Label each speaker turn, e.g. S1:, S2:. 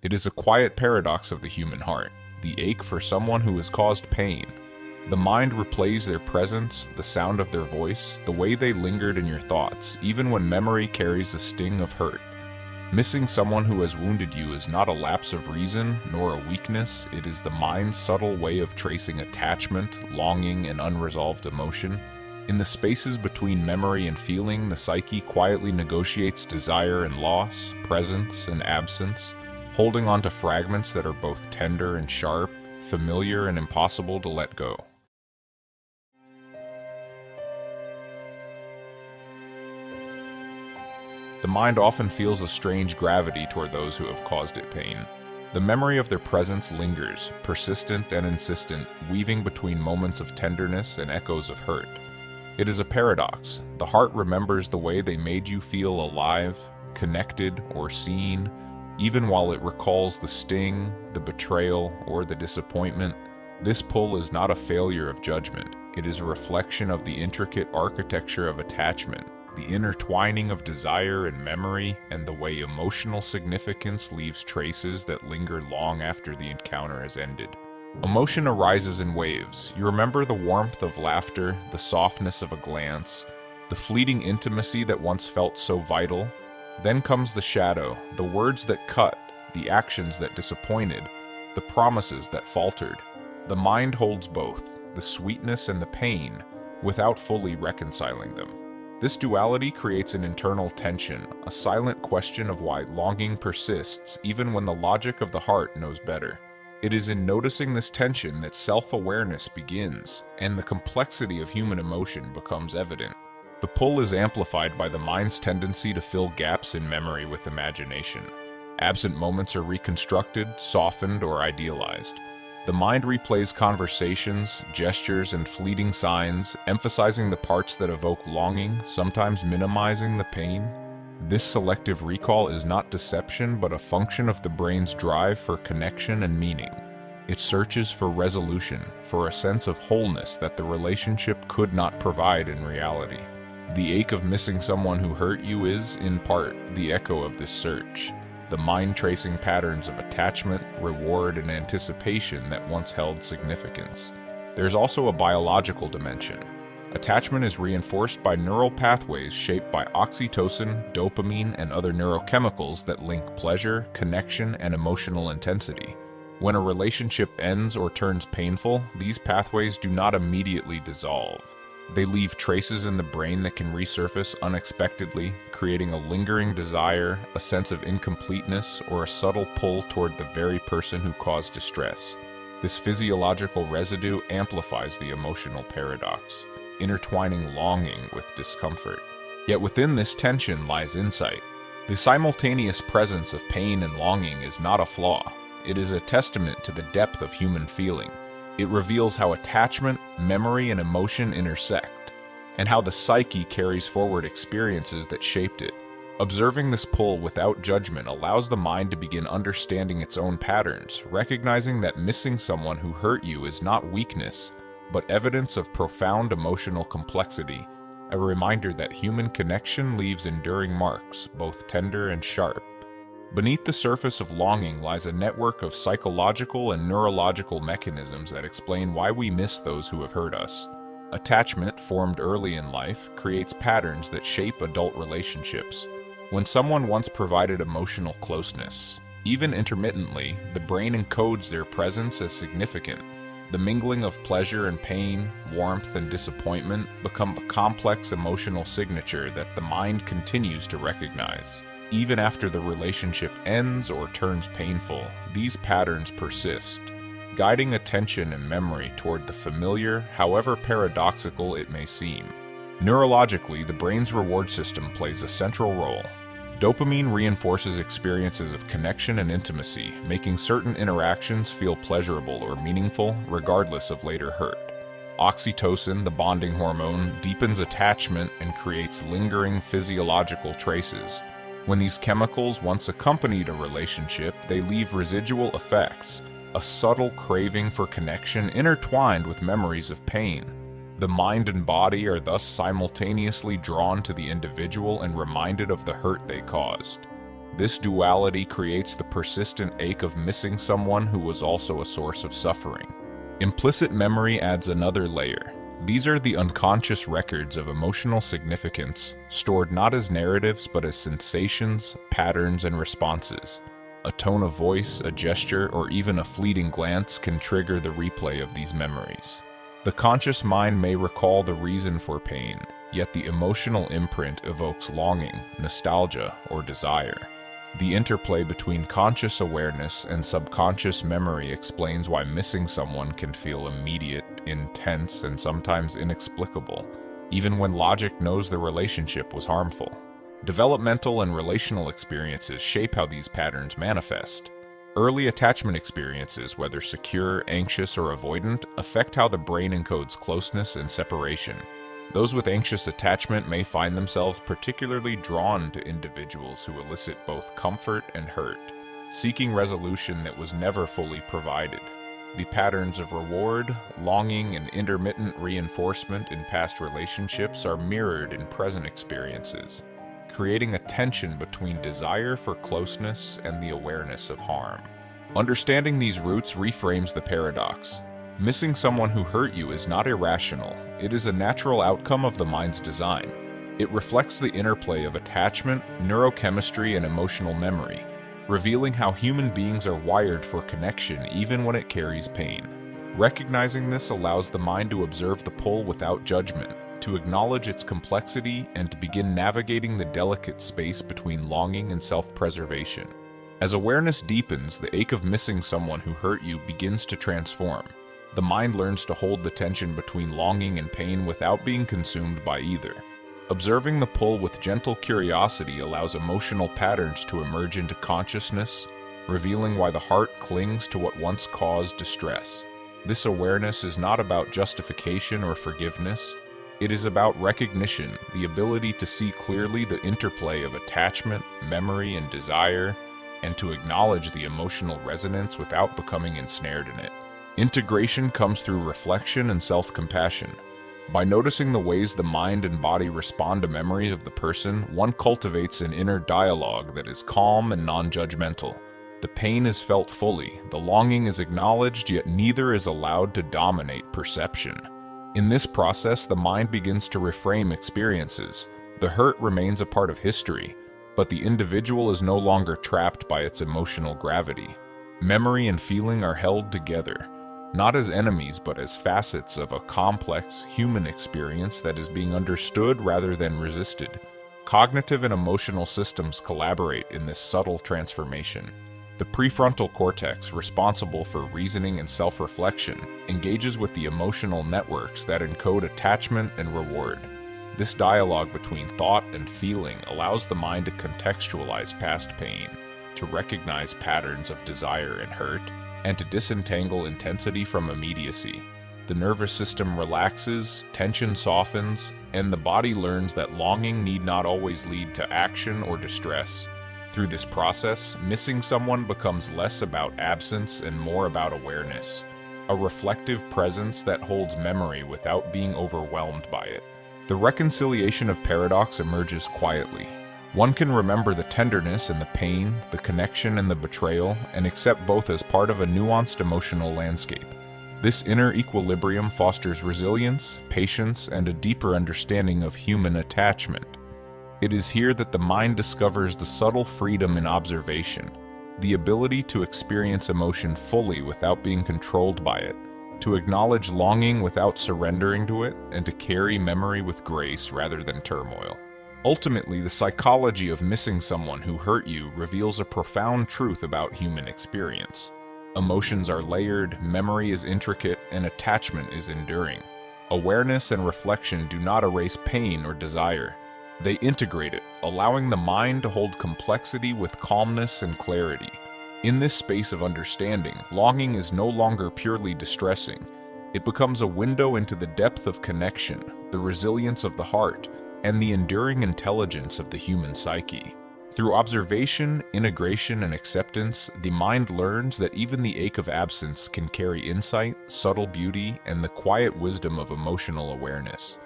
S1: It is a quiet paradox of the human heart, the ache for someone who has caused pain. The mind replays their presence, the sound of their voice, the way they lingered in your thoughts, even when memory carries the sting of hurt. Missing someone who has wounded you is not a lapse of reason, nor a weakness. It is the mind's subtle way of tracing attachment, longing, and unresolved emotion. In the spaces between memory and feeling, the psyche quietly negotiates desire and loss, presence and absence, holding on to fragments that are both tender and sharp, familiar and impossible to let go. The mind often feels a strange gravity toward those who have caused it pain. The memory of their presence lingers, persistent and insistent, weaving between moments of tenderness and echoes of hurt. It is a paradox. The heart remembers the way they made you feel alive, connected, or seen, even while it recalls the sting, the betrayal, or the disappointment. This pull is not a failure of judgment. It is a reflection of the intricate architecture of attachment, the intertwining of desire and memory, and the way emotional significance leaves traces that linger long after the encounter has ended. Emotion arises in waves. You remember the warmth of laughter, the softness of a glance, the fleeting intimacy that once felt so vital. Then comes the shadow, the words that cut, the actions that disappointed, the promises that faltered. The mind holds both, the sweetness and the pain, without fully reconciling them. This duality creates an internal tension, a silent question of why longing persists even when the logic of the heart knows better. It is in noticing this tension that self-awareness begins, and the complexity of human emotion becomes evident. The pull is amplified by the mind's tendency to fill gaps in memory with imagination. Absent moments are reconstructed, softened, or idealized. The mind replays conversations, gestures, and fleeting signs, emphasizing the parts that evoke longing, sometimes minimizing the pain. This selective recall is not deception, but a function of the brain's drive for connection and meaning. It searches for resolution, for a sense of wholeness that the relationship could not provide in reality. The ache of missing someone who hurt you is, in part, the echo of this search. The mind tracing patterns of attachment, reward, and anticipation that once held significance. There's also a biological dimension. Attachment is reinforced by neural pathways shaped by oxytocin, dopamine, and other neurochemicals that link pleasure, connection, and emotional intensity. When a relationship ends or turns painful, these pathways do not immediately dissolve. They leave traces in the brain that can resurface unexpectedly, creating a lingering desire, a sense of incompleteness, or a subtle pull toward the very person who caused distress. This physiological residue amplifies the emotional paradox, intertwining longing with discomfort. Yet within this tension lies insight. The simultaneous presence of pain and longing is not a flaw. It is a testament to the depth of human feeling. It reveals how attachment, memory, and emotion intersect, and how the psyche carries forward experiences that shaped it. Observing this pull without judgment allows the mind to begin understanding its own patterns, recognizing that missing someone who hurt you is not weakness, but evidence of profound emotional complexity, a reminder that human connection leaves enduring marks, both tender and sharp. Beneath the surface of longing lies a network of psychological and neurological mechanisms that explain why we miss those who have hurt us. Attachment, formed early in life, creates patterns that shape adult relationships. When someone once provided emotional closeness, even intermittently, the brain encodes their presence as significant. The mingling of pleasure and pain, warmth and disappointment become a complex emotional signature that the mind continues to recognize. Even after the relationship ends or turns painful, these patterns persist, guiding attention and memory toward the familiar, however paradoxical it may seem. Neurologically, the brain's reward system plays a central role. Dopamine reinforces experiences of connection and intimacy, making certain interactions feel pleasurable or meaningful, regardless of later hurt. Oxytocin, the bonding hormone, deepens attachment and creates lingering physiological traces. When these chemicals once accompanied a relationship, they leave residual effects, a subtle craving for connection intertwined with memories of pain. The mind and body are thus simultaneously drawn to the individual and reminded of the hurt they caused. This duality creates the persistent ache of missing someone who was also a source of suffering. Implicit memory adds another layer. These are the unconscious records of emotional significance, stored not as narratives but as sensations, patterns, and responses. A tone of voice, a gesture, or even a fleeting glance can trigger the replay of these memories. The conscious mind may recall the reason for pain, yet the emotional imprint evokes longing, nostalgia, or desire. The interplay between conscious awareness and subconscious memory explains why missing someone can feel immediate, intense, and sometimes inexplicable, even when logic knows the relationship was harmful. Developmental and relational experiences shape how these patterns manifest. Early attachment experiences, whether secure, anxious, or avoidant, affect how the brain encodes closeness and separation. Those with anxious attachment may find themselves particularly drawn to individuals who elicit both comfort and hurt, seeking resolution that was never fully provided. The patterns of reward, longing, and intermittent reinforcement in past relationships are mirrored in present experiences, creating a tension between desire for closeness and the awareness of harm. Understanding these roots reframes the paradox. Missing someone who hurt you is not irrational. It is a natural outcome of the mind's design. It reflects the interplay of attachment, neurochemistry, and emotional memory, revealing how human beings are wired for connection even when it carries pain. Recognizing this allows the mind to observe the pull without judgment, to acknowledge its complexity, and to begin navigating the delicate space between longing and self-preservation. As awareness deepens, the ache of missing someone who hurt you begins to transform. The mind learns to hold the tension between longing and pain without being consumed by either. Observing the pull with gentle curiosity allows emotional patterns to emerge into consciousness, revealing why the heart clings to what once caused distress. This awareness is not about justification or forgiveness. It is about recognition, the ability to see clearly the interplay of attachment, memory, and desire, and to acknowledge the emotional resonance without becoming ensnared in it. Integration comes through reflection and self-compassion. By noticing the ways the mind and body respond to memories of the person, one cultivates an inner dialogue that is calm and non-judgmental. The pain is felt fully, the longing is acknowledged, yet neither is allowed to dominate perception. In this process, the mind begins to reframe experiences. The hurt remains a part of history, but the individual is no longer trapped by its emotional gravity. Memory and feeling are held together, not as enemies but as facets of a complex human experience that is being understood rather than resisted. Cognitive and emotional systems collaborate in this subtle transformation. The prefrontal cortex, responsible for reasoning and self-reflection, engages with the emotional networks that encode attachment and reward. This dialogue between thought and feeling allows the mind to contextualize past pain, to recognize patterns of desire and hurt, and to disentangle intensity from immediacy. The nervous system relaxes, tension softens, and the body learns that longing need not always lead to action or distress. Through this process, missing someone becomes less about absence and more about awareness, a reflective presence that holds memory without being overwhelmed by it. The reconciliation of paradox emerges quietly. One can remember the tenderness and the pain, the connection and the betrayal, and accept both as part of a nuanced emotional landscape. This inner equilibrium fosters resilience, patience, and a deeper understanding of human attachment. It is here that the mind discovers the subtle freedom in observation, the ability to experience emotion fully without being controlled by it, to acknowledge longing without surrendering to it, and to carry memory with grace rather than turmoil. Ultimately, the psychology of missing someone who hurt you reveals a profound truth about human experience. Emotions are layered, memory is intricate, and attachment is enduring. Awareness and reflection do not erase pain or desire. They integrate it, allowing the mind to hold complexity with calmness and clarity. In this space of understanding, longing is no longer purely distressing. It becomes a window into the depth of connection, the resilience of the heart, and the enduring intelligence of the human psyche. Through observation, integration, and acceptance, the mind learns that even the ache of absence can carry insight, subtle beauty, and the quiet wisdom of emotional awareness.